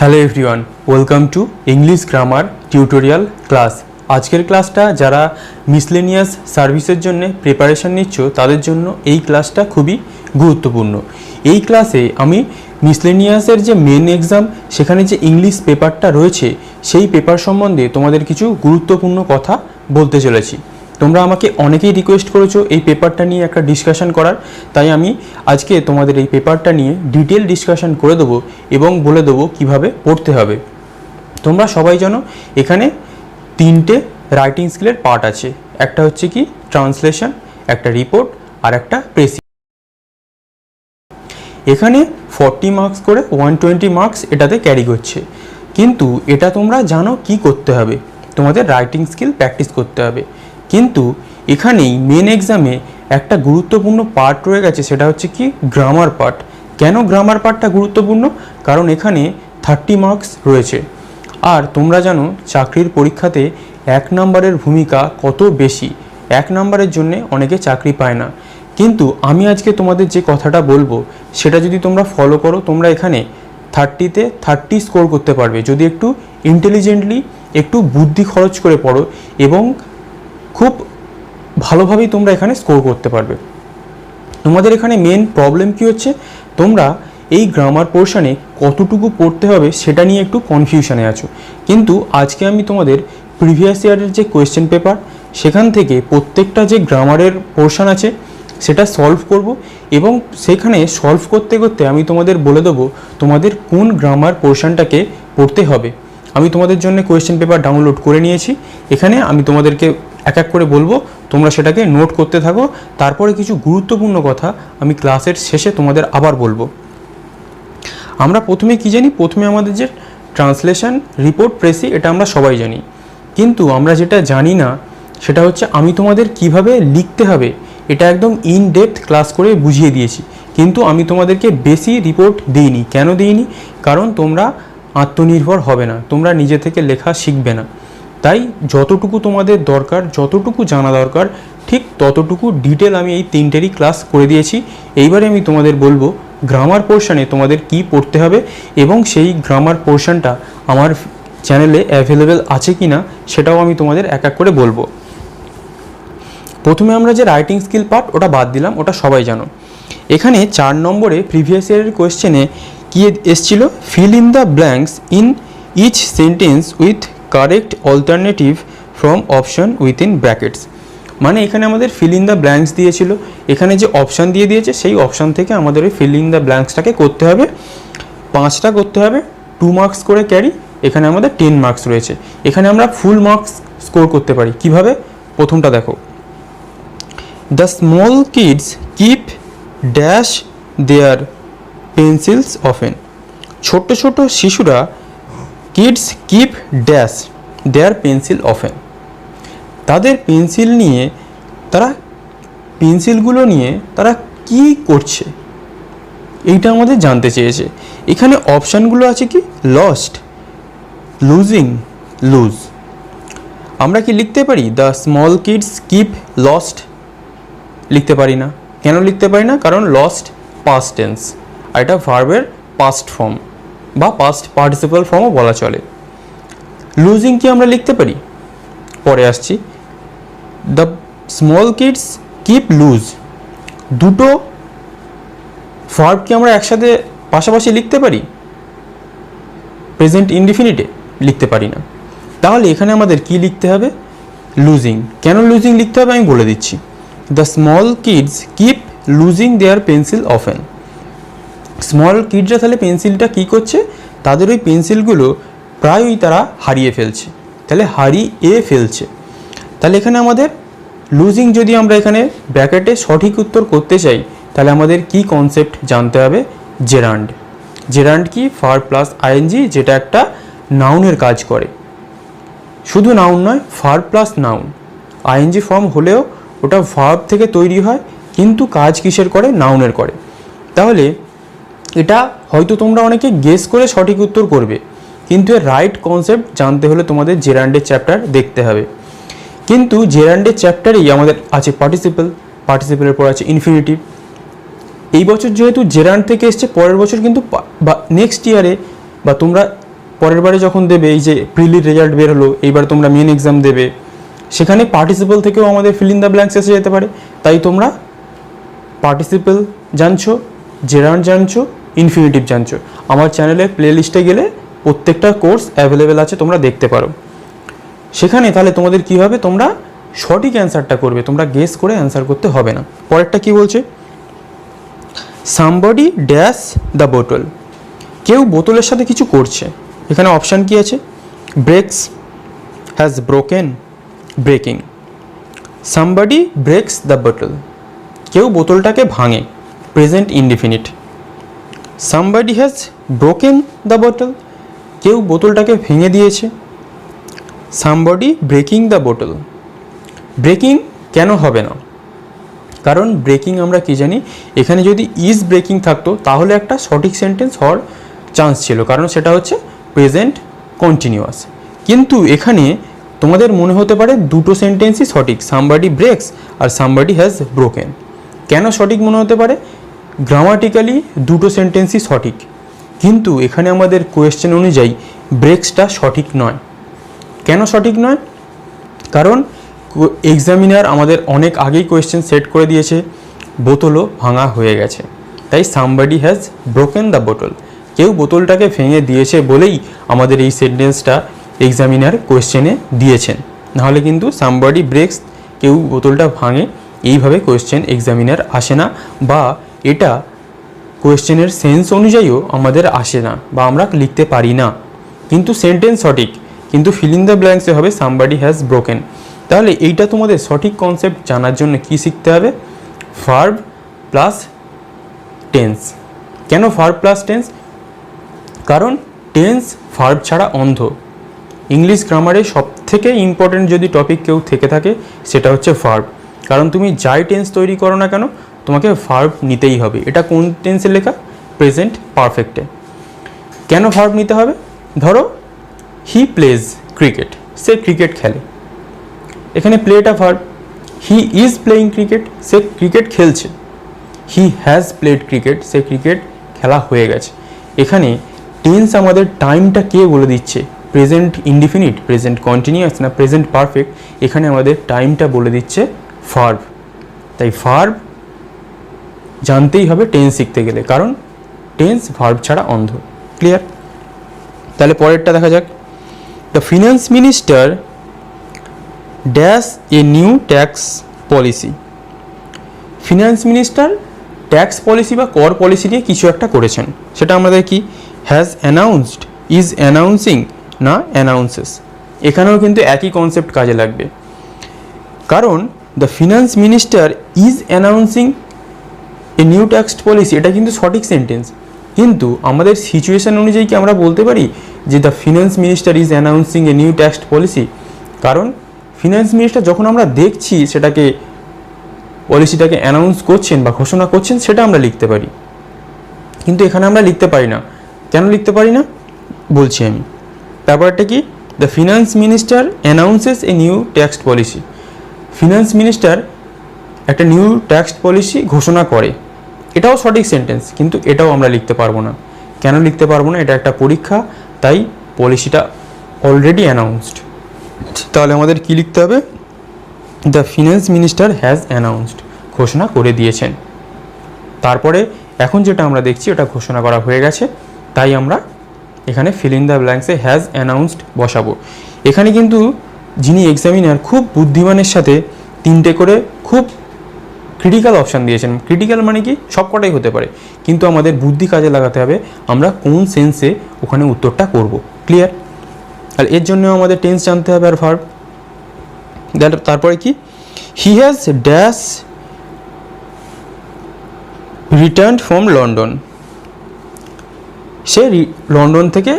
Hello everyone, welcome to English grammar tutorial class. আজকের ক্লাসটা যারা মিসলেনিয়াস সার্ভিসের জন্য প্রিপারেশন নিচ্ছ তাদের জন্য এই ক্লাসটা খুবই গুরুত্বপূর্ণ। এই ক্লাসে আমি মিসলেনিয়াসের যে মেন এক্সাম সেখানে যে ইংলিশ পেপারটা রয়েছে সেই পেপার সম্বন্ধে তোমাদের কিছু গুরুত্বপূর্ণ কথা বলতে চলেছি। তোমরা আমাকে অনেকেই রিকোয়েস্ট করেছো এই পেপারটা নিয়ে একটা ডিসকাশন করার, তাই আমি আজকে তোমাদের এই পেপারটা নিয়ে ডিটেল ডিসকাশন করে দেবো এবং বলে দেবো কিভাবে পড়তে হবে। তোমরা সবাই জানো এখানে তিনটে রাইটিং স্কিলের পার্ট আছে, একটা হচ্ছে কি ট্রান্সলেশন, একটা রিপোর্ট আর একটা প্রেসি। এখানে 40 মার্কস করে 120 মার্কস এটাতে ক্যারি করছে, কিন্তু এটা তোমরা জানো কি করতে হবে, তোমাদের রাইটিং স্কিল প্র্যাকটিস করতে হবে। কিন্তু এখানেই মেন এক্সামে একটা গুরুত্বপূর্ণ পার্ট রয়ে গেছে, সেটা হচ্ছে কি গ্রামার পার্ট। কেন গ্রামার পার্টটা গুরুত্বপূর্ণ? কারণ এখানে 30 মার্কস রয়েছে। আর তোমরা জানো চাকরির পরীক্ষাতে 1 নম্বরের ভূমিকা কত বেশি, 1 নম্বরের জন্য অনেকে চাকরি পায় না। কিন্তু আমি আজকে তোমাদের যে কথাটা বলবো সেটা যদি তোমরা ফলো করো, তোমরা এখানে 30তে 30 স্কোর করতে পারবে যদি একটু ইন্টেলিজেন্টলি একটু বুদ্ধি খরচ করে পড়ো, এবং খুব ভালোভাবেই তোমরা এখানে স্কোর করতে পারবে। তোমাদের এখানে মেন প্রবলেম কি হচ্ছে, তোমরা এই গ্রামার পোর্শনে কতটুকু পড়তে হবে সেটা নিয়ে একটু কনফিউশনে আছো। কিন্তু আজকে আমি তোমাদের প্রিভিয়াস ইয়ারের যে কোয়েশ্চেন পেপার সেখান থেকে প্রত্যেকটা যে গ্রামারের পোর্শন আছে সেটা সলভ করব, এবং সেখানে সলভ করতে করতে আমি তোমাদের বলে দেবো তোমাদের কোন গ্রামার পোর্শনটাকে পড়তে হবে। আমি তোমাদের জন্য কোয়েশ্চেন পেপার ডাউনলোড করে নিয়েছি, এখানে আমি তোমাদেরকে এক এক করে বলবো, তোমরা সেটাকে নোট করতে থাকো। তারপরে কিছু গুরুত্বপূর্ণ কথা আমি ক্লাসের শেষে তোমাদের আবার বলবো। আমরা প্রথমে কি জানি, প্রথমে আমাদের যে ট্রান্সলেশন, রিপোর্ট, প্রেসি এটা আমরা সবাই জানি, কিন্তু আমরা যেটা জানি না সেটা হচ্ছে আমি তোমাদের কিভাবে লিখতে হবে এটা একদম ইন ডেপথ ক্লাস করে বুঝিয়ে দিয়েছি, কিন্তু আমি তোমাদেরকে বেশি রিপোর্ট দিইনি। কেন দিইনি? কারণ তোমরা আত্মনির্ভর হবে না, তোমরা নিজে থেকে লেখা শিখবে না। তাই যতটুকু তোমাদের দরকার, যতটুকু জানা দরকার ঠিক ততটুকু ডিটেল আমি এই তিনটেরই ক্লাস করে দিয়েছি। এইবারে আমি তোমাদের বলবো গ্রামার পোর্শনে তোমাদের কি পড়তে হবে, এবং সেই গ্রামার পোর্শনটা আমার চ্যানেলে অ্যাভেলেবেল আছে কি না সেটাও আমি তোমাদের এক এক করে বলবো। প্রথমে আমরা যে রাইটিং স্কিল পার্ট ওটা বাদ দিলাম, ওটা সবাই জানো। এখানে 4 নম্বরে প্রিভিয়াস ইয়ারের কোয়েশ্চেনে কি এসছিল, fill in the blanks in each sentence with correct alternative from option within brackets. মানে এখানে আমাদের ফিল ইন দ্য ব্ল্যাঙ্কস দিয়েছিল, এখানে যে অপশান দিয়ে দিয়েছে সেই অপশান থেকে আমাদের ওই ফিল ইন দ্য ব্ল্যাঙ্কসটাকে করতে হবে। 5টা করতে হবে, 2 মার্কস করে ক্যারি, এখানে আমাদের 10 মার্কস রয়েছে। এখানে আমরা ফুল মার্কস স্কোর করতে পারি কিভাবে, প্রথমটা দেখো, the small kids keep dash their pencils often. ছোট্ট ছোট শিশুরা kids keep dash their pencil often, তাদের পেন্সিল নিয়ে তারা পেন্সিলগুলো নিয়ে তারা কি করছে এইটা আমাদের জানতে চেয়েছে। এখানে অপশানগুলো আছে কি, লস্ট, লুজিং, লুজ। আমরা কি লিখতে পারি the small kids keep lost? লিখতে পারি না। কেন লিখতে পারি না? কারণ লস্ট পাস্ট টেন্স, আর এটা ভার্বের পাস্ট ফর্ম বা পাস্ট পার্টিসিপাল ফর্মও বলা চলে। লুজিং কি আমরা লিখতে পারি? পরে আসছি। The small kids keep lose, দুটো ভার্ব কি আমরা একসাথে পাশাপাশি লিখতে পারি? প্রেজেন্ট ইনডিফিনিটে লিখতে পারি না। তাহলে এখানে আমাদের কি লিখতে হবে? লুজিং। কেন লুজিং লিখতে হবে আমি বলে দিচ্ছি। The small kids keep losing their pencil often. Small কিডসরা তাহলে পেন্সিলটা কী করছে, তাদের ওই পেন্সিলগুলো প্রায়ই তারা হারিয়ে ফেলছে, তাহলে হারিয়ে ফেলছে। তাহলে এখানে আমাদের লুজিং যদি আমরা এখানে ব্র্যাকেটে সঠিক উত্তর করতে চাই তাহলে আমাদের কি কনসেপ্ট জানতে হবে, জেরান্ড। জেরান্ড কি? ভার্ব প্লাস আইএনজি, যেটা একটা নাউনের কাজ করে। শুধু নাউন নয়, verb plus noun, ING form হলেও ওটা ভার্ব থেকে তৈরি হয়, কিন্তু কাজ কিসের করে? নাউনের করে। তাহলে এটা হয়তো তোমরা অনেকে গেস করে সঠিক উত্তর করবে, কিন্তু এর রাইট কনসেপ্ট জানতে হলে তোমাদের জেরান্ডের চ্যাপ্টার দেখতে হবে। কিন্তু জেরান্ডের চ্যাপ্টারেই আমাদের আছে পার্টিসিপল, পার্টিসিপলের পর আছে ইনফিনিটিভ। এই বছর যেহেতু জেরান্ড থেকে এসছে, পরের বছর কিন্তু নেক্সট ইয়ারে বা তোমরা পরের বারে যখন দেবে, এই যে প্রিলির রেজাল্ট বের হলো, এইবার তোমরা মেন এক্সাম দেবে, সেখানে পার্টিসিপল থেকেও আমাদের ফিল ইন দ্য ব্ল্যাঙ্কস এসে যেতে পারে। তাই তোমরা পার্টিসিপল জানছো, জেরান্ড জানছো, ইনফিনিটিভ জানছো। আমার চ্যানেলের প্লে লিস্টে গেলে প্রত্যেকটা কোর্স অ্যাভেলেবেল আছে, তোমরা দেখতে পারো সেখানে। তাহলে তোমাদের কী হবে, তোমরা সঠিক অ্যান্সারটা করবে, তোমরা গেস করে অ্যান্সার করতে হবে না। পরেরটা কি বলছে, সামবডি ড্যাশ দ্য বোতল, কেউ বোতলের সাথে কিছু করছে। এখানে অপশান কি আছে, ব্রেকস, has broken, breaking. Somebody ব্রেকস the বোতল, কেউ বোতলটাকে ভাঙে, present indefinite. Somebody has broken the বোতল, কেউ বোতলটাকে ভেঙে দিয়েছে। সামবডি ব্রেকিং দ্য বোতল, ব্রেকিং কেন হবে না, কারণ ব্রেকিং আমরা কি জানি, এখানে যদি ইজ ব্রেকিং থাকতো তাহলে একটা সঠিক সেন্টেন্স হওয়ার চান্স ছিল, কারণ সেটা হচ্ছে প্রেজেন্ট কন্টিনিউয়াস। কিন্তু এখানে তোমাদের মনে হতে পারে দুটো সেন্টেন্সই সঠিক, সামবডি ব্রেকস আর সামবডি হ্যাজ ব্রোকেন। কেন সঠিক মনে হতে পারে, গ্রামাটিক্যালি দুটো সেন্টেন্সই সঠিক, কিন্তু এখানে আমাদের কোয়েশ্চেন অনুযায়ী ব্রেকসটা সঠিক নয়। কেন সঠিক নয়, কারণ এক্সামিনার আমাদের অনেক আগেই কোয়েশ্চেন সেট করে দিয়েছে, বোতলও ভাঙা হয়ে গেছে। তাই সামবডি হ্যাজ ব্রোকেন দ্য বোতল, কেউ বোতলটাকে ভেঙে দিয়েছে বলেই আমাদের এই সেন্টেন্সটা এক্সামিনার কোয়েশ্চেনে দিয়েছেন। নাহলে কিন্তু সামবডি ব্রেকস, কেউ বোতলটা ভাঙে, এইভাবে কোয়েশ্চেন এক্সামিনার আসে না, বা এটা কোয়েশ্চেনের সেন্স অনুযায়ীও আমাদের আসে না, বা আমরা লিখতে পারি না। কিন্তু সেন্টেন্স সঠিক, কিন্তু ফিল ইন দ্য ব্ল্যাঙ্কসে হবে সামবডি হ্যাজ ব্রোকেন। তাহলে এইটা তোমাদের সঠিক কনসেপ্ট জানার জন্য কি শিখতে হবে, ভার্ব প্লাস টেন্স। কেন ভার্ব প্লাস টেন্স, কারণ টেন্স ভার্ব ছাড়া অন্ধ। ইংলিশ গ্রামারে সবথেকে ইম্পর্টেন্ট যদি টপিক কেউ থেকে থাকে সেটা হচ্ছে ভার্ব, কারণ তুমি যাই টেন্স তৈরি করো না কেন তোমাকে ভার্ব নিতেই হবে। এটা কোন টেন্সে লেখা, প্রেজেন্ট পারফেক্টে। কেন ভার্ব নিতে হবে, ধরো হি প্লেজ ক্রিকেট, সে ক্রিকেট খেলে, এখানে প্লেটা verb. He is playing cricket, সে ক্রিকেট খেলছে। হি হ্যাজ প্লেড ক্রিকেট, সে ক্রিকেট খেলা হয়ে গেছে। এখানে টেন্স আমাদের টাইমটা কে বলে দিচ্ছে, প্রেজেন্ট ইনডিফিনিট, প্রেজেন্ট কন্টিনিউয়াস না প্রেজেন্ট পারফেক্ট, এখানে আমাদের টাইমটা বলে দিচ্ছে ভার্ব। তাই ভার্ব জানতেই হবে টেন্স শিখতে গেলে, কারণ টেন্স ভার্ব ছাড়া অন্ধ। ক্লিয়ার? তাহলে পরেরটা দেখা যাক, the finance minister dash a new tax policy. Finance minister tax policy বা কর পলিসি নিয়ে কিছু একটা করেছেন, সেটা আমাদের কি, হ্যাজ অ্যানাউন্সড, ইজ অ্যানাউন্সিং না অ্যানাউন্সেস। এখানেও কিন্তু একই কনসেপ্ট কাজে লাগবে, কারণ the finance minister is announcing a new tax policy, এটা কিন্তু সঠিক সেন্টেন্স, কিন্তু আমাদের সিচুয়েশন অনুযায়ী কি আমরা বলতে পারি যে the finance minister is announcing a new tax policy, কারণ ফিনান্স মিনিস্টার যখন আমরা দেখছি সেটাকে, পলিসিটাকে অ্যানাউন্স করছেন বা ঘোষণা করছেন, সেটা আমরা লিখতে পারি, কিন্তু এখানে আমরা লিখতে পারি না। কেন লিখতে পারি না বলছি আমি। ব্যাপারটা কি, the finance minister announces a new tax policy, finance minister একটা নিউ ট্যাক্স পলিসি ঘোষণা করে, এটাও সঠিক সেন্টেন্স, কিন্তু এটাও আমরা লিখতে পারবো না। কেন লিখতে পারবো না, এটা একটা পরীক্ষা, তাই পলিসিটা অলরেডি অ্যানাউন্সড। তাহলে আমাদের কি লিখতে হবে, the finance minister has announced, ঘোষণা করে দিয়েছেন। তারপরে এখন যেটা আমরা দেখছি ওটা ঘোষণা করা হয়ে গেছে, তাই আমরা এখানে ফিল ইন দ্য ব্ল্যাঙ্কসে হ্যাজ অ্যানাউন্সড বসাবো। এখানে কিন্তু যিনি এক্সামিনার খুব বুদ্ধিমানের সাথে তিনটে করে খুব ক্রিটিক্যাল অপশান দিয়েছেন। ক্রিটিক্যাল মানে কি, সবকটাই হতে পারে, কিন্তু আমাদের বুদ্ধি কাজে লাগাতে হবে আমরা কোন সেন্সে ওখানে উত্তরটা করব। ক্লিয়ার? আর এর জন্য আমাদের টেন্স জানতে হবে আর ভার্ব। তারপরে কি, he has dash returned from London, say London থেকে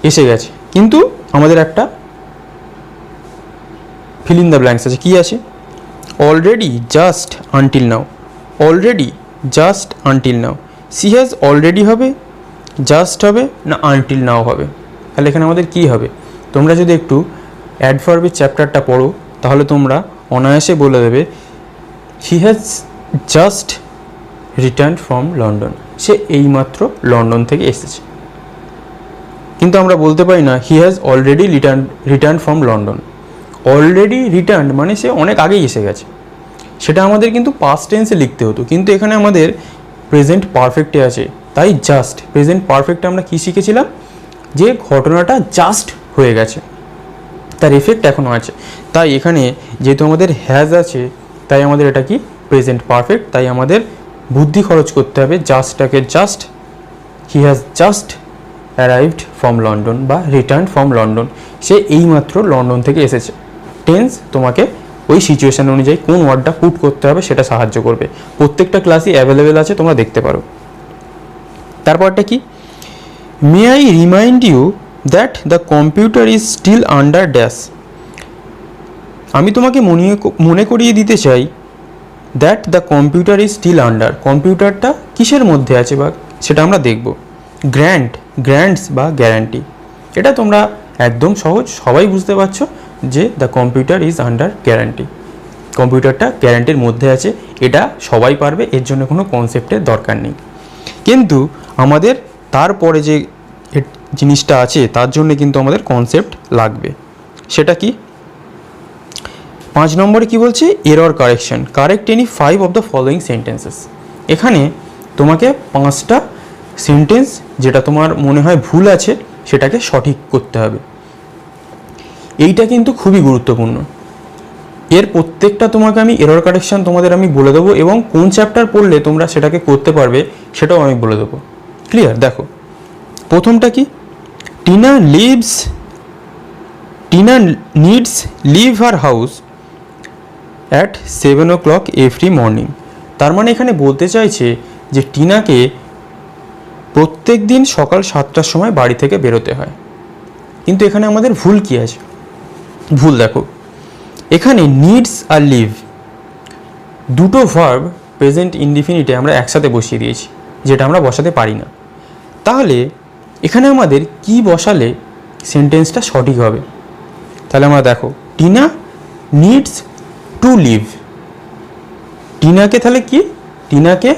এসে গেছে, কিন্তু আমাদের একটা ফিল ইন দ্য ব্ল্যাঙ্কস আছে, কি আছে, already, just, until now. Already, just, until now. She has already হবে, জাস্ট হবে না আনটিল নাও হবে? তাহলে এখানে আমাদের কি হবে, তোমরা যদি একটু অ্যাডভার্বের চ্যাপ্টারটা পড়ো তাহলে তোমরা অনায়াসে বলে দেবে he has just return from London, সে এইমাত্র লন্ডন থেকে এসেছে। কিন্তু আমরা বলতে পারি না he has already return from London. Already return মানে সে অনেক আগেই এসে গেছে, সেটা আমাদের কিন্তু পাস্ট টেন্সে লিখতে হতো, কিন্তু এখানে আমাদের প্রেজেন্ট পারফেক্টে আছে। তাই জাস্ট প্রেজেন্ট পারফেক্টে আমরা কী শিখেছিলাম, যে ঘটনাটা জাস্ট হয়ে গেছে, তার এফেক্ট এখনও আছে। তাই এখানে যেহেতু আমাদের হ্যাজ আছে, তাই আমাদের এটা কি প্রেজেন্ট পারফেক্ট। তাই আমাদের বুদ্ধি খরচ করতে হবে, জাস্টটাকে just, he has just arrived from London বা রিটার্ন ফ্রম লন্ডন, সে এইমাত্র লন্ডন থেকে এসেছে। টেন্স তোমাকে ওই সিচুয়েশান অনুযায়ী কোন ওয়ার্ডটা পুট করতে হবে সেটা সাহায্য করবে। প্রত্যেকটা ক্লাসই অ্যাভেলেবেল আছে, তোমরা দেখতে পারো। তারপরটা কি, may I remind you that the computer is still under dash. আমি তোমাকে মনে করিয়ে দিতে চাই that the computer is still under, কম্পিউটারটা কিসের মধ্যে আছে বা সেটা আমরা দেখব। গ্র্যান্টস বা গ্যারান্টি, এটা তোমরা একদম সহজ, সবাই বুঝতে পারছো যে the computer is under guarantee, কম্পিউটারটা গ্যারান্টির মধ্যে আছে, এটা সবাই পারবে, এর জন্য কোনো কনসেপ্টের দরকার নেই। কিন্তু আমাদের তারপরে যে জিনিসটা আছে তার জন্য কিন্তু আমাদের কনসেপ্ট লাগবে। সেটা কি, 5 নম্বরে কি বলছে, error correction, correct any 5 of the following sentences. এখানে তোমাকে 5টা সেন্টেন্স যেটা তোমার মনে হয় ভুল আছে সেটাকে সঠিক করতে হবে। এইটা কিন্তু খুবই গুরুত্বপূর্ণ। এর প্রত্যেকটা তোমাকে আমি এরর কারেকশন তোমাদের আমি বলে দেবো, এবং কোন চ্যাপ্টার পড়লে তোমরা সেটাকে করতে পারবে সেটাও আমি বলে দেবো। ক্লিয়ার? দেখো, প্রথমটা কি, Tina needs live her house at 7 o'clock every morning. তার মানে এখানে বলতে চাইছে যে টিনাকে প্রত্যেক দিন সকাল 7টার সময় বাড়ি থেকে বেরোতে হয়। কিন্তু এখানে আমাদের ভুল কি আছে? ভুল দেখো, এখানে নিডস আর লিভ দুটো ভার্ব প্রেজেন্ট ইনডিফিনিটে আমরা একসাথে বসিয়ে দিয়েছি, যেটা আমরা বসাতে পারি না। তাহলে এখানে আমাদের কি বসালে সেন্টেন্সটা সঠিক হবে? তাহলে আমরা দেখো, টিনা নিডস টু লিভ, টিনাকে তাহলে কি, টিনাকে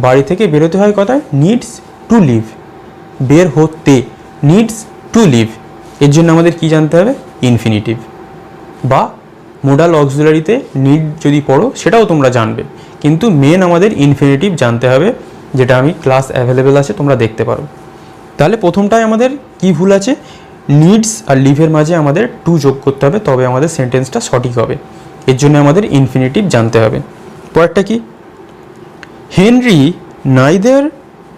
বাড়ি থেকে বেরোতে হয় কথায়, নিডস টু লিভ, বের হতে, নিডস টু লিভ। এর জন্য আমাদের কি জানতে হবে? ইনফিনিটিভ বা মোডাল অক্সিলারিতে নিড যদি পড়ো সেটাও তোমরা জানবে, কিন্তু মেন আমাদের ইনফিনিটিভ জানতে হবে, যেটা আমি ক্লাস অ্যাভেলেবেল আছে তোমরা দেখতে পারো। তাহলে প্রথমটায় আমাদের কি ভুল আছে, নিডস আর লিভের মাঝে আমাদের টু যোগ করতে হবে, তবে আমাদের সেন্টেন্সটা সঠিক হবে। এর জন্য আমাদের ইনফিনিটিভ জানতে হবে। পরেরটা কি, হেনরি নাইদার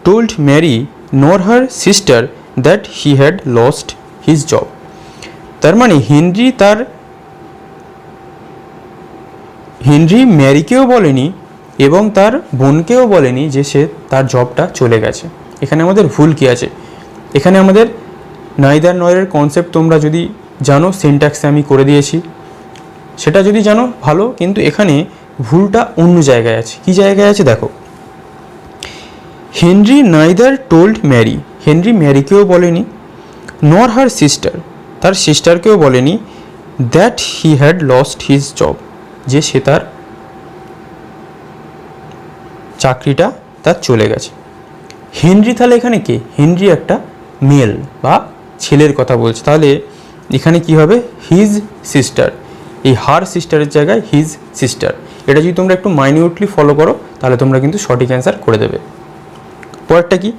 টোল্ড ম্যারি নর her sister that he had lost his job. তার মানে হেনরি ম্যারিকেও বলেনি এবং তার বোনকেও বলেনি যে সে তার জবটা চলে গেছে। এখানে আমাদের ভুল কি আছে? এখানে আমাদের নাইদার নরের কনসেপ্ট তোমরা যদি জানো, সিনট্যাক্সে আমি করে দিয়েছি, সেটা যদি জানো ভালো, কিন্তু এখানে ভুলটা অন্য জায়গায় আছে। কি জায়গায় আছে দেখো, Henry neither told Mary, Henry ম্যারিকেও বলেনি, নর হার সিস্টার, তার সিস্টারকেও বলেনি, that he had lost his job, যে সে তার চাকরিটা তার চলে গেছে। হেনরি তাহলে এখানে কে? হেনরি একটা মেল বা ছেলের কথা বলছে, তাহলে এখানে কি হবে? হিজ সিস্টার, এই হার সিস্টারের জায়গায় হিজ সিস্টার। এটা যদি তোমরা একটু মাইনিউটলি ফলো করো তাহলে তোমরা কিন্তু সঠিক অ্যান্সার করে দেবে। পরেরটা কি,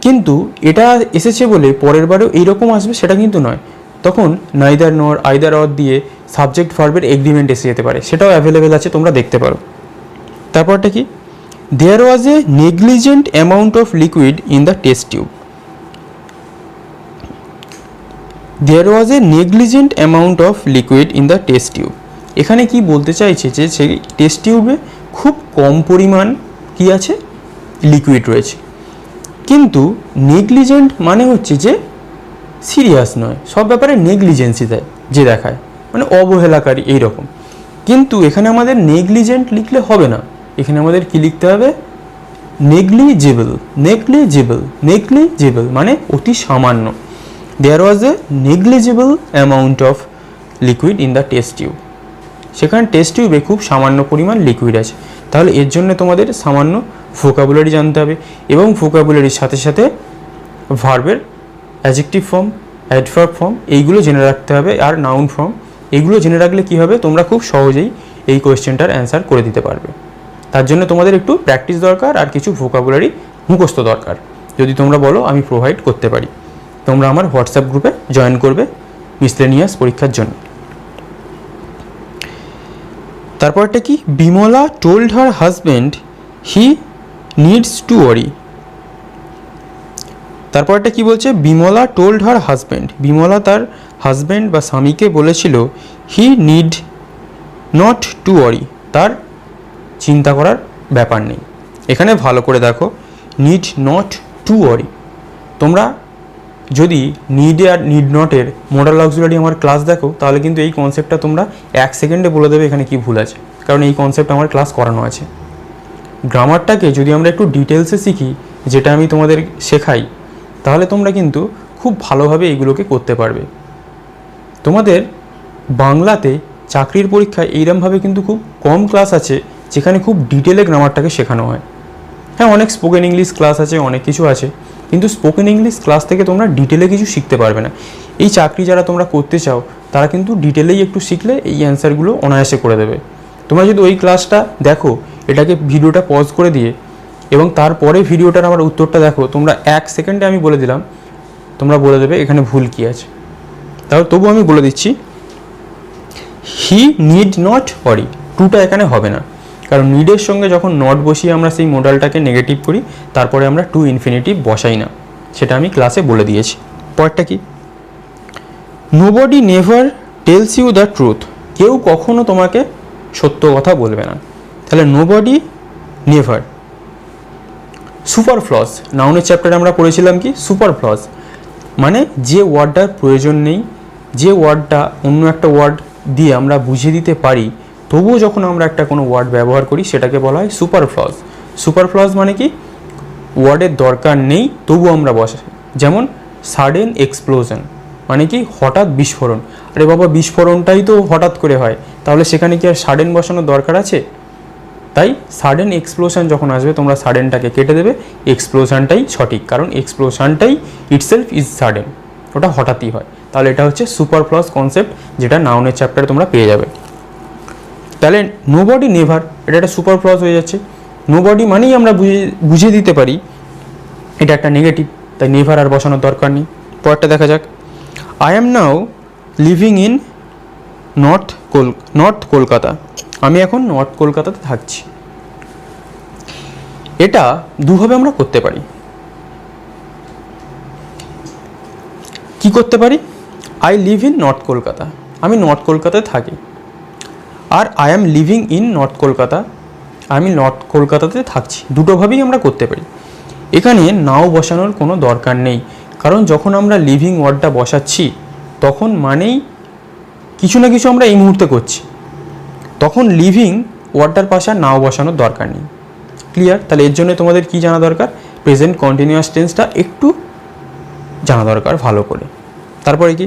কিন্তু এটা এসেছে বলে পরের বারেও এইরকম আসবে সেটা কিন্তু নয়, তখন নাইদার নর আইদার অর দিয়ে সাবজেক্ট ভার্বের এগ্রিমেন্ট এসে যেতে পারে, সেটাও অ্যাভেলেবেল আছে, তোমরা দেখতে পারো। তারপরটা কি, there was a negligent amount of liquid in the test tube. There was a negligent amount of liquid in the test tube. এখানে কি বলতে চাইছে যে সেই টেস্ট টিউবে খুব কম পরিমাণ কি আছে? লিকুইড রয়েছে। কিন্তু নেগলিজেন্ট মানে হচ্ছে যে সিরিয়াস নয়, সব ব্যাপারে নেগলিজেন্সি দেয়, যে দেখায় মানে অবহেলাকারী এইরকম। কিন্তু এখানে আমাদের নেগলিজেন্ট লিখলে হবে না, এখানে আমাদের কি লিখতে হবে? নেগলিজেবল, নেগলিজেবল, নেগলিজেবল মানে অতি সামান্য। There was a negligible amount of liquid in the test tube, সেখানে টেস্ট টিউবে খুব সামান্য পরিমাণ লিকুইড আছে। তাহলে এর জন্য তোমাদের সামান্য ভোকাবুলারি জানতে হবে, এবং ভোকাবুলারির সাথে সাথে ভার্বের অ্যাডজেক্টিভ ফর্ম, অ্যাডভার্ব ফর্ম এইগুলো জেনে রাখতে হবে। আর নাউন ফর্ম এইগুলো জেনে রাখলে কী হবে, তোমরা খুব সহজেই এই কোয়েশ্চেনটার অ্যান্সার করে দিতে পারবে। তার জন্য তোমাদের একটু প্র্যাকটিস দরকার আর কিছু ভোকাবুলারি মুখস্থ দরকার। যদি তোমরা বলো আমি প্রোভাইড করতে পারি। তোমরা আমার হোয়াটসঅ্যাপ গ্রুপে জয়েন করবে মিসলেনিয়াস পরীক্ষার জন্য। তারপরটা কি, Bimla told her husband he needs to worry. তারপরটা কি বলছে, Bimla told her husband, Bimla তার হাজব্যান্ড বা স্বামীকে বলেছিল he need not to worry, তার চিন্তা করার ব্যাপার নেই। এখানে ভালো করে দেখো, নিড নট টু ওয়ারি। তোমরা যদি নিডে আর নিড নটের মোডাল অক্সিলারি আমার ক্লাস দেখো, তাহলে কিন্তু এই কনসেপ্টটা তোমরা 1 সেকেন্ডে বলে দেবে এখানে কি ভুল আছে, কারণ এই কনসেপ্ট আমার ক্লাস করানো আছে। গ্রামারটাকে যদি আমরা একটু ডিটেলসে শিখি, যেটা আমি তোমাদের শেখাই, তাহলে তোমরা কিন্তু খুব ভালোভাবে এইগুলোকে করতে পারবে। তোমাদের বাংলাতে চাকরির পরীক্ষায় এইরকমভাবে কিন্তু খুব কম ক্লাস আছে যেখানে খুব ডিটেলে গ্রামারটাকে শেখানো হয়। হ্যাঁ, অনেক স্পোকেন ইংলিশ ক্লাস আছে, অনেক কিছু আছে, কিন্তু স্পোকেন ইংলিশ ক্লাস থেকে তোমরা ডিটেলে কিছু শিখতে পারবে না। এই চাকরি যারা তোমরা করতে চাও তারা কিন্তু ডিটেলেই একটু শিখলে এই অ্যান্সারগুলো অনায়াসে করে দেবে। তোমরা যদি ওই ক্লাসটা দেখো, এটাকে ভিডিওটা পজ করে দিয়ে এবং তারপরে ভিডিওটার আমার উত্তরটা দেখো, তোমরা 1 সেকেন্ডে আমি বলে দিলাম, তোমরা বলে দেবে এখানে ভুল কী আছে। তাহলে তবু আমি বলে দিচ্ছি, হি নিড নট ওয়ারি, টুটা এখানে হবে না, কারণ নিডের সঙ্গে যখন নট বসিয়ে আমরা সেই মডালটাকে নেগেটিভ করি, তারপরে আমরা টু ইনফিনিটিভ বসাই না, সেটা আমি ক্লাসে বলে দিয়েছি। পরেরটা কি, nobody never tells you the truth, কেউ কখনো তোমাকে সত্য কথা বলবে না। তাহলে নোবডি নেভার। সুপারফ্লস, নাউনের চ্যাপ্টারে আমরা পড়েছিলাম কি, সুপারফ্লস মানে যে ওয়ার্ডটার প্রয়োজন নেই, যে ওয়ার্ডটা অন্য একটা ওয়ার্ড দিয়ে আমরা বুঝিয়ে দিতে পারি, তবুও যখন আমরা একটা কোনো ওয়ার্ড ব্যবহার করি সেটাকে বলা হয় সুপারফ্লস। সুপারফ্লস মানে কি, ওয়ার্ডের দরকার নেই তবুও আমরা বসাই। যেমন সাডেন এক্সপ্লোশন মানে কি, হঠাৎ বিস্ফোরণ। আরে বাবা, বিস্ফোরণটাই তো হঠাৎ করে হয়, তাহলে সেখানে কি আর সাডেন বসানোর দরকার আছে? তাই সাডেন এক্সপ্লোশন যখন আসবে, তোমরা সাডেনটাকে কেটে দেবে, এক্সপ্লোশনটাই সঠিক, কারণ এক্সপ্লোশনটাই ইটসেলফ ইজ সাডেন, ওটা হঠাৎই হয়। তাহলে এটা হচ্ছে সুপারফ্লস কনসেপ্ট, যেটা নাউনের চ্যাপ্টারে তোমরা পেয়ে যাবে। তাহলে নোবডি নেভার, এটা একটা সুপারফ্লস হয়ে যাচ্ছে। নোবডি মানেই আমরা বুঝিয়ে দিতে পারি এটা একটা নেগেটিভ, তাই নেভার আর বসানোর দরকার নেই। পরেরটা দেখা যাক, I am now living in north Kolkata, আমি এখন নর্থ কলকাতাতে থাকছি। এটা দুভাবে আমরা করতে পারি। কি করতে পারি, I live in north Kolkata, আমি নর্থ কলকাতায় থাকি। আর I am living in north Kolkata, আমি নর্থ কলকাতাতে থাকছি। দুটোভাবেই আমরা করতে পারি। এখানে নাও বসানোর কোনো দরকার নেই, কারণ যখন আমরা লিভিং ওয়ার্ডটা বসাচ্ছি তখন মানেই কিছু না কিছু আমরা এই মুহূর্তে করছি, তখন লিভিং ওয়ার্ডটার পাশে নাও বসানোর দরকার নেই। ক্লিয়ার? তাহলে এর জন্য তোমাদের কি জানা দরকার, প্রেজেন্ট কন্টিনিউয়াস টেন্সটা একটু জানা দরকার ভালো করে। তারপরে কি,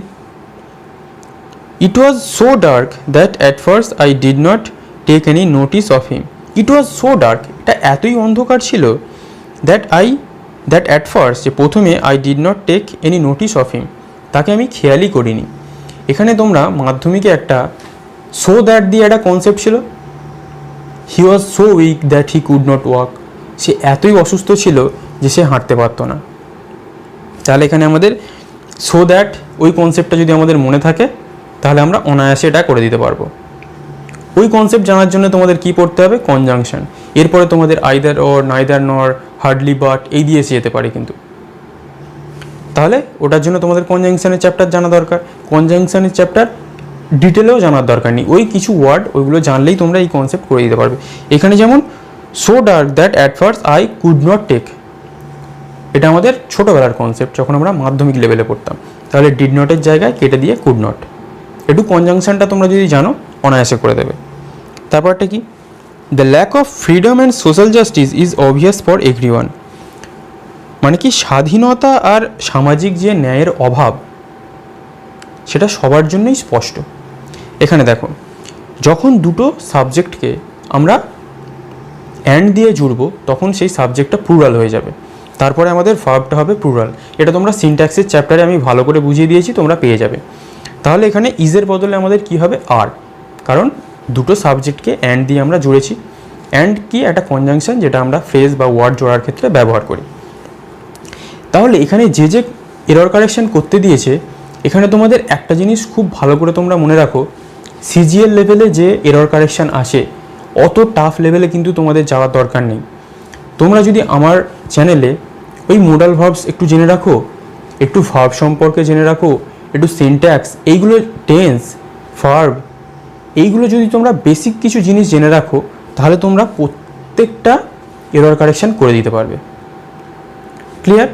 it was so dark that at first I did not take any notice of him. It was so dark, এটা এতই অন্ধকার ছিল, দ্যাট অ্যাট ফার্স্ট, যে প্রথমে I did not take any notice of him, তাকে আমি খেয়ালই করিনি। এখানে তোমরা মাধ্যমিকে একটা সো দ্যাট দিয়ে একটা কনসেপ্ট ছিল, he was so weak that he could not walk, সে এতই অসুস্থ ছিল যে সে হাঁটতে পারতো না। তাহলে এখানে আমাদের সো দ্যাট ওই কনসেপ্টটা যদি আমাদের মনে থাকে, তাহলে আমরা অনায়াসে এটা করে দিতে পারবো। ওই কনসেপ্ট জানার জন্য তোমাদের কি পড়তে হবে, কনজাংশন। এরপরে তোমাদের আইদার অর, নাইদার নর, হার্ডলি বাট এই দিয়ে এসে যেতে পারে কিন্তু। তাহলে ওটার জন্য তোমাদের কনজাংশনের চ্যাপ্টার জানা দরকার। কনজাংশনের চ্যাপ্টার ডিটেলেও জানার দরকার নেই, ওই কিছু ওয়ার্ড ওইগুলো জানলেই তোমরা এই কনসেপ্ট করে দিতে পারবে। এখানে যেমন so dark that at first I could not take, এটা আমাদের ছোটোবেলার কনসেপ্ট যখন আমরা মাধ্যমিক লেভেলে পড়তাম। তাহলে ডিড নটের জায়গায় কেটে দিয়ে কুড নট। একটু কনজাংশনটা তোমরা যদি জানো অনায়াসে করে দেবে। তারপরটা কি, the lack of freedom and social justice is obvious for everyone, মানে কি স্বাধীনতা আর সামাজিক যে ন্যায়ের অভাব সেটা সবার জন্যই স্পষ্ট। এখানে দেখো, যখন দুটো সাবজেক্টকে আমরা অ্যান্ড দিয়ে জুড়ব তখন সেই সাবজেক্টটা প্লুরাল হয়ে যাবে। তারপরে আমাদের ভার্বটা হবে প্লুরাল। এটা তোমরা সিনট্যাক্সের চ্যাপ্টারে আমি ভালো করে বুঝিয়ে দিয়েছি, তোমরা পেয়ে যাবে। তাহলে এখানে ইজের বদলে আমাদের কি হবে আর, কারণ দুটো সাবজেক্টকে অ্যান্ড দিয়ে আমরা জুড়েছি। অ্যান্ড কি একটা কনজাংশন যেটা আমরা ফ্রেজ বা ওয়ার্ড জোড়ার ক্ষেত্রে ব্যবহার করি। তাহলে এখানে যে যে এরর কারেকশন করতে দিয়েছে, এখানে তোমাদের একটা জিনিস খুব ভালো করে তোমরা মনে রাখো, সিজিএল লেভেলে যে এরর কারেকশন আসে অত টাফ লেভেলে কিন্তু তোমাদের যাওয়ার দরকার নেই। তোমরা যদি আমার চ্যানেলে ওই মোডাল ভার্বস একটু জেনে রাখো, একটু ভার্ব সম্পর্কে জেনে রাখো, একটু সিনট্যাক্স, এইগুলো টেন্স, ভার্ব, এইগুলো যদি তোমরা বেসিক কিছু জিনিস জেনে রাখো, তাহলে তোমরা প্রত্যেকটা এরর কারেকশন করে দিতে পারবে। ক্লিয়ার?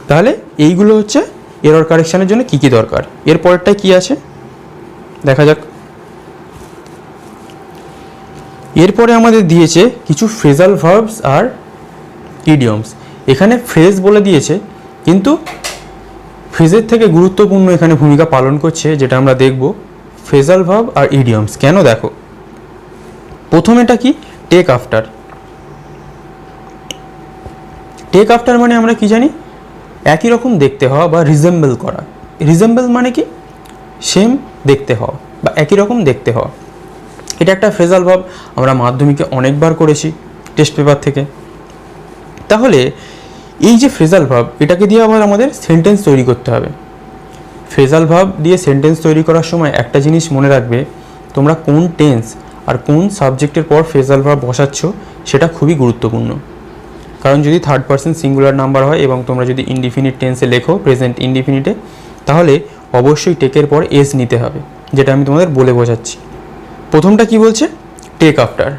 তাহলে এইগুলো হচ্ছে এরর কারেকশনের জন্য কী কী দরকার। এরপরেরটা কি আছে দেখা যাক। এরপরে আমাদের দিয়েছে কিছু ফ্রেজাল ভার্বস আর ইডিয়মস। এখানে ফ্রেজ বলে দিয়েছে, কিন্তু ফ্রেজের থেকে গুরুত্বপূর্ণ এখানে ভূমিকা পালন করছে যেটা আমরা দেখব ফ্রেজাল ভার্ব আর ইডিয়মস। কেন দেখো, প্রথমেটা কি, টেক আফটার। টেক আফটার মানে আমরা কি জানি, একই রকম দেখতে হওয়া বা রিজেম্বল করা। রিজেম্বল মানে কি, সেম দেখতে হওয়া বা একই রকম দেখতে হওয়া। এটা একটা ফ্রেজাল ভার্ব, আমরা মাধ্যমিকে অনেকবার করেছি টেস্ট পেপার থেকে। তাহলে এই যে ফ্রেজাল ভার্ব, এটাকে দিয়ে আবার আমাদের সেন্টেন্স তৈরি করতে হবে। ফ্রেজাল ভার্ব দিয়ে সেন্টেন্স তৈরি করার সময় একটা জিনিস মনে রাখবে, তোমরা কোন টেন্স আর কোন সাবজেক্টের পর ফ্রেজাল ভার্ব বসাচ্ছ সেটা খুবই গুরুত্বপূর্ণ। কারণ যদি থার্ড পারসন সিঙ্গুলার নাম্বার হয় এবং তোমরা যদি ইনডিফিনিট টেন্সে লেখো, প্রেজেন্ট ইনডিফিনিটে, তাহলে অবশ্যই টেকের পর এস নিতে হবে, যেটা আমি তোমাদের বলে বোঝাচ্ছি। প্রথমটা কি বলছে, টেক আফটার।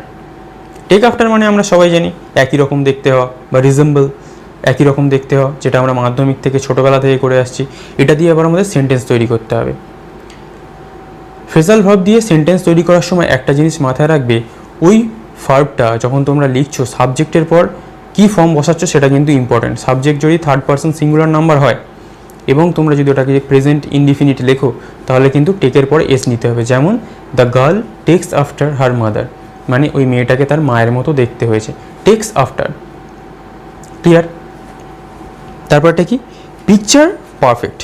টেক আফটার মানে আমরা সবাই জানি একই রকম দেখতে হওয়া বা রিজেম্বল, একই রকম দেখতে হওয়া, যেটা আমরা মাধ্যমিক থেকে ছোটোবেলা থেকে করে আসছি। এটা দিয়ে আবার আমাদের সেন্টেন্স তৈরি করতে হবে। ফ্রেজাল ভার্ব দিয়ে সেন্টেন্স তৈরি করার সময় একটা জিনিস মাথায় রাখবে, ওই ভার্বটা যখন তোমরা লিখছো সাবজেক্টের পর কী ফর্ম বসাচ্ছ সেটা কিন্তু ইম্পর্টেন্ট। সাবজেক্ট যদি থার্ড পারসন সিঙ্গুলার নাম্বার হয় এবং তোমরা যদি ওটাকে প্রেজেন্ট ইনডিফিনিট লেখো, তাহলে কিন্তু টেকের পর এস নিতে হবে। যেমন the girl takes after her mother, মানে ওই মেয়েটাকে তার মায়ের মতো দেখতে হয়েছে, টেক্স আফটার। ক্লিয়ার? তারপরটা কি, পিকচার পারফেক্ট।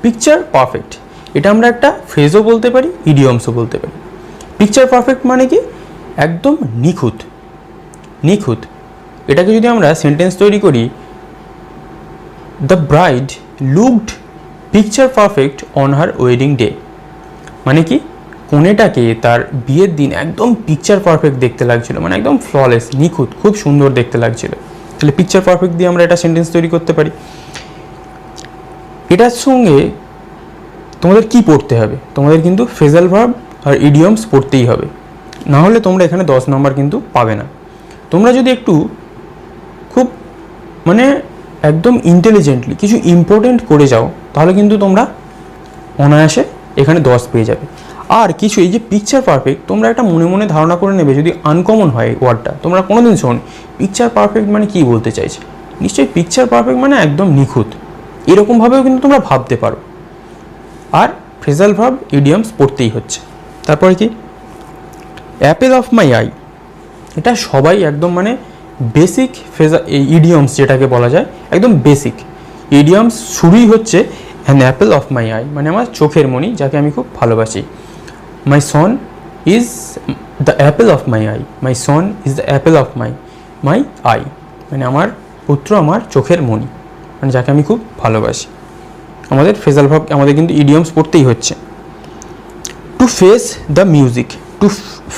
পিকচার পারফেক্ট এটা আমরা একটা ফ্রেজও বলতে পারি, ইডিয়মসও বলতে পারি। পিকচার পারফেক্ট মানে কি, একদম নিখুঁত। নিখুঁত এটাকে যদি আমরা সেন্টেন্স তৈরি করি, the bride looked picture perfect on her wedding day, মানে কি, কনেটাকে তার বিয়ের দিন একদম পিকচার পারফেক্ট দেখতে লাগছিল, মানে একদম ফ্ললেস, নিখুঁত, খুব সুন্দর দেখতে লাগছিল। তাহলে পিকচার পারফেক্ট দিয়ে আমরা এটা সেন্টেন্স তৈরি করতে পারি। এটার সঙ্গে তোমাদের কি পড়তে হবে, তোমাদের কিন্তু ফ্রেজাল ভার্ব আর ইডিয়মস পড়তেই হবে, না হলে তোমরা এখানে 10 নম্বর কিন্তু পাবে না। তোমরা যদি একটু খুব মানে একদম ইন্টেলিজেন্টলি কিছু ইম্পর্টেন্ট করে যাও, তাহলে কিন্তু তোমরা অনায়াসে এখানে 10 পেয়ে যাবে। আর কিছু এই যে পিকচার পারফেক্ট, তোমরা একটা মনে মনে ধারণা করে নেবে, যদি আনকমন হয় ওয়ার্ডটা, তোমরা কোনোদিন শোন পিকচার পারফেক্ট মানে কি বলতে চাইছে, নিশ্চয়ই পিকচার পারফেক্ট মানে একদম নিখুঁত, এরকমভাবেও কিন্তু তোমরা ভাবতে পারো। আর ফ্রেজাল ভার্ব ইডিয়মস পড়তেই হচ্ছে। তারপরে কি, অ্যাপেল অফ মাই আই, এটা সবাই একদম মানে বেসিক ফ্রেজাল ইডিয়মস যেটাকে বলা যায়, একদম বেসিক ইডিয়মস শুরুই হচ্ছে an apple of my eye, মানে আমার চোখের মণি, যাকে আমি খুব ভালোবাসি। My son is the apple of my eye, my son is the apple of my eye, মানে আমার পুত্র আমার চোখের মণি, মানে যাকে আমি খুব ভালোবাসি। আমাদের ফ্রেজাল ভার্ব আমাদের কিন্তু ইডিয়মস পড়তেই হচ্ছে। To face the music, to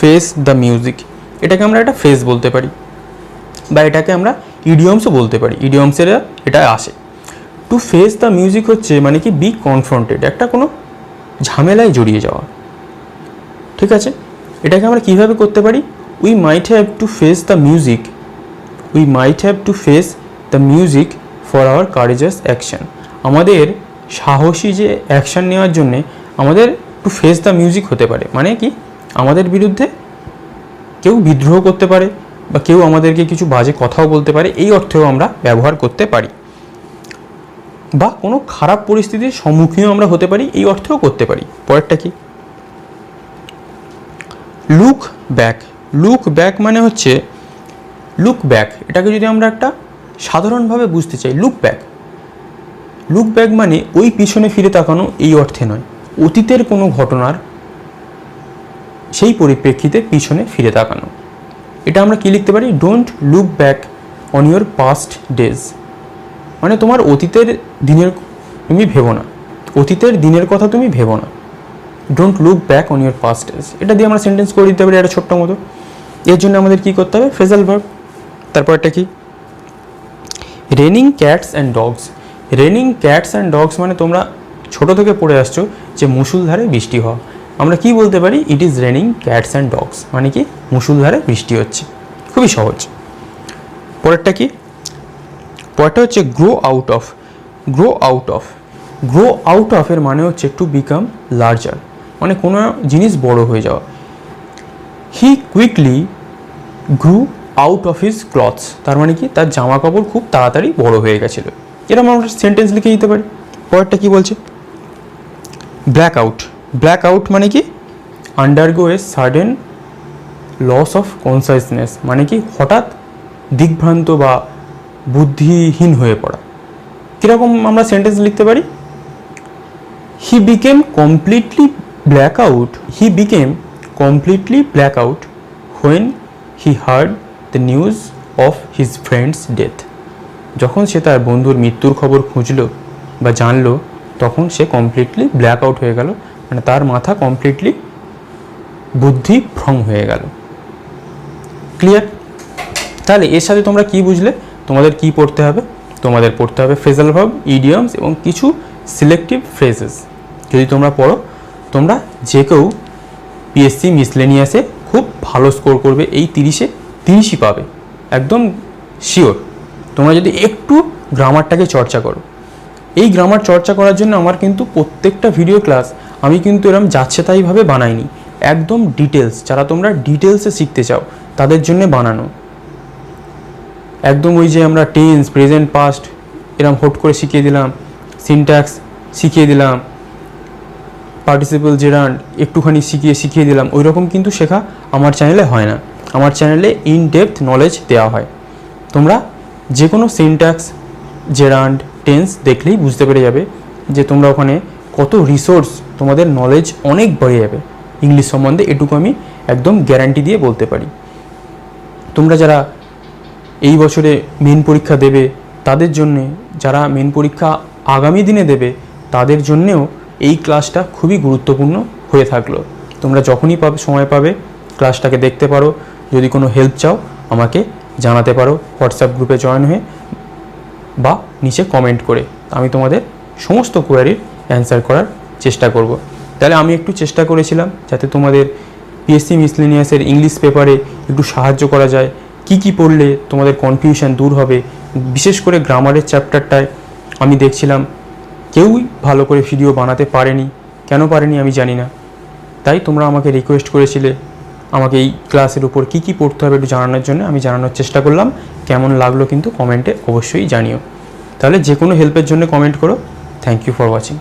face the music এটাকে আমরা একটা ফ্রেজ বলতে পারি, বা এটাকে আমরা ইডিয়মসও বলতে পারি, ইডিয়মসের এটা আসে। টু ফেস দ্য মিউজিক হচ্ছে মানে কি, বি কনফ্রন্টেড, একটা কোনো ঝামেলায় জড়িয়ে যাওয়া। ঠিক আছে, এটাকে আমরা কীভাবে করতে পারি, we might have to face the music, we might have to face the music for our কারেজাস action, আমাদের সাহসী যে অ্যাকশান নেওয়ার জন্যে আমাদের টু ফেস দ্য মিউজিক হতে পারে, মানে কি, আমাদের বিরুদ্ধে কেউ বিদ্রোহ করতে পারে বা কেউ আমাদেরকে কিছু বাজে কথাও বলতে পারে, এই অর্থেও আমরা ব্যবহার করতে পারি। বা কোনো খারাপ পরিস্থিতির সম্মুখীনও আমরা হতে পারি, এই অর্থেও করতে পারি। পরেরটা কি, লুক ব্যাক। লুক ব্যাক মানে হচ্ছে, লুক ব্যাক এটাকে যদি আমরা একটা সাধারণভাবে বুঝতে চাই, লুক ব্যাক মানে ওই পিছনে ফিরে তাকানো এই অর্থে নয়, অতীতের কোনো ঘটনার সেই পরিপ্রেক্ষিতে পিছনে ফিরে তাকানো। এটা আমরা কি লিখতে পারি, don't look back on your past days, মানে তোমার অতীতের দিনের তুমি ভেবো না, অতীতের দিনের কথা তুমি ভেবো না। Don't look back on your past days, এটা দিয়ে আমরা সেন্টেন্স করে দিতে পারি একটা ছোট্ট মতো। এর জন্য আমাদের কি করতে হবে, ফ্রেজাল ভার্ব। তারপর একটা কি, raining cats and dogs. Raining cats and dogs মানে তোমরা ছোট থেকে পড়ে আসছো যে মুষলধারে বৃষ্টি হওয়া। আমরা কি বলতে পারি, it is raining cats and dogs, মানে কি মুষলধারে বৃষ্টি হচ্ছে। খুবই সহজ। পরেরটা কি, পরেরটা হচ্ছে grow out of. Grow out of এর মানে হচ্ছে টু বিকাম লার্জার, মানে কোনো জিনিস বড় হয়ে যাওয়া। He quickly grew out of his clothes, তার মানে কি তার জামা কাপড় খুব তাড়াতাড়ি বড় হয়ে গেছিলো। এরকম আমরা সেন্টেন্স লিখে দিতে পারি। পরেরটা কি বলছে, ব্ল্যাক আউট মানে কি undergo a sudden loss of consciousness, মানে কি হঠাৎ দিগ্ভ্রান্ত বা বুদ্ধিহীন হয়ে পড়া। কীরকম আমরা সেন্টেন্স লিখতে পারি, he became completely black out when he heard the news of his friends death. যখন সে তার বন্ধুর মৃত্যুর খবর খুঁজলো বা জানলো, তখন সে কমপ্লিটলি ব্ল্যাক আউট হয়ে গেল, মানে তার মাথা কমপ্লিটলি বুদ্ধিভ্রম হয়ে গেল। ক্লিয়ার? তাহলে এর সাথে তোমরা কি বুঝলে, তোমাদের কি পড়তে হবে, তোমাদের পড়তে হবে ফ্রেজাল ভার্ব, ইডিয়মস এবং কিছু সিলেক্টিভ ফ্রেজেস। যদি তোমরা পড়ো, তোমরা যে কেউ পিএসসি মিসলেনিয়াসে খুব ভালো স্কোর করবে, এই 30-30ই পাবে, একদম শিওর। তোমরা যদি একটু গ্রামারটাকে চর্চা করো। এই গ্রামার চর্চা করার জন্য আমার কিন্তু প্রত্যেকটা ভিডিও ক্লাস আমি কিন্তু এরকম যাচ্ছে তাইভাবে বানাইনি, একদম ডিটেলস, যারা তোমরা ডিটেলসে শিখতে চাও তাদের জন্য বানানো। একদম ওই যে আমরা টেন্স, প্রেজেন্ট, পাস্ট এরকম হোট করে শিখিয়ে দিলাম, সিনট্যাক্স শিখিয়ে দিলাম, পার্টিসিপল জেরান্ড একটুখানি শিখিয়ে দিলাম, ওই রকম কিন্তু শেখা আমার চ্যানেলে হয় না। আমার চ্যানেলে ইন ডেপথ নলেজ দেওয়া হয়। তোমরা যে কোনো সিনট্যাক্স, জেরান্ড, টেন্স দেখলেই বুঝতে পেরে যাবে যে তোমরা ওখানে কত রিসোর্স, তোমাদের নলেজ অনেক বেড়ে যাবে ইংলিশ সম্বন্ধে, এটুকু আমি একদম গ্যারান্টি দিয়ে বলতে পারি। তোমরা যারা এই বছরে মেন পরীক্ষা দেবে তাদের জন্যে, যারা মেন পরীক্ষা আগামী দিনে দেবে তাদের জন্যেও এই ক্লাসটা খুবই গুরুত্বপূর্ণ হয়ে থাকলো। তোমরা যখনই সময় পাবে ক্লাসটাকে দেখতে পারো। যদি কোনো হেল্প চাও আমাকে জানাতে পারো হোয়াটসঅ্যাপ গ্রুপে জয়েন হয়ে বা নিচে কমেন্ট করে, আমি তোমাদের সমস্ত কোয়ারির অ্যান্সার করার চেষ্টা করব। তাহলে আমি একটু চেষ্টা করেছিলাম যাতে তোমাদের পিএসসি মিসলেনিয়াসের ইংলিশ পেপারে একটু সাহায্য করা যায়, কি পড়লে তোমাদের কনফিউশন দূর হবে। বিশেষ করে গ্রামারের চ্যাপ্টারটায় আমি দেখছিলাম কেউই ভালো করে ভিডিও বানাতে পারেনি, কেন পারেনি আমি জানি না। তাই তোমরা আমাকে রিকোয়েস্ট করেছিলে আমাকে এই ক্লাসের উপর কি পড়তে হবে একটু জানানোর জন্য, আমি জানানোর চেষ্টা করলাম। কেমন লাগলো কিন্তু কমেন্টে অবশ্যই জানিও। তাহলে যে কোনো হেল্পের জন্য কমেন্ট করো। Thank you for watching.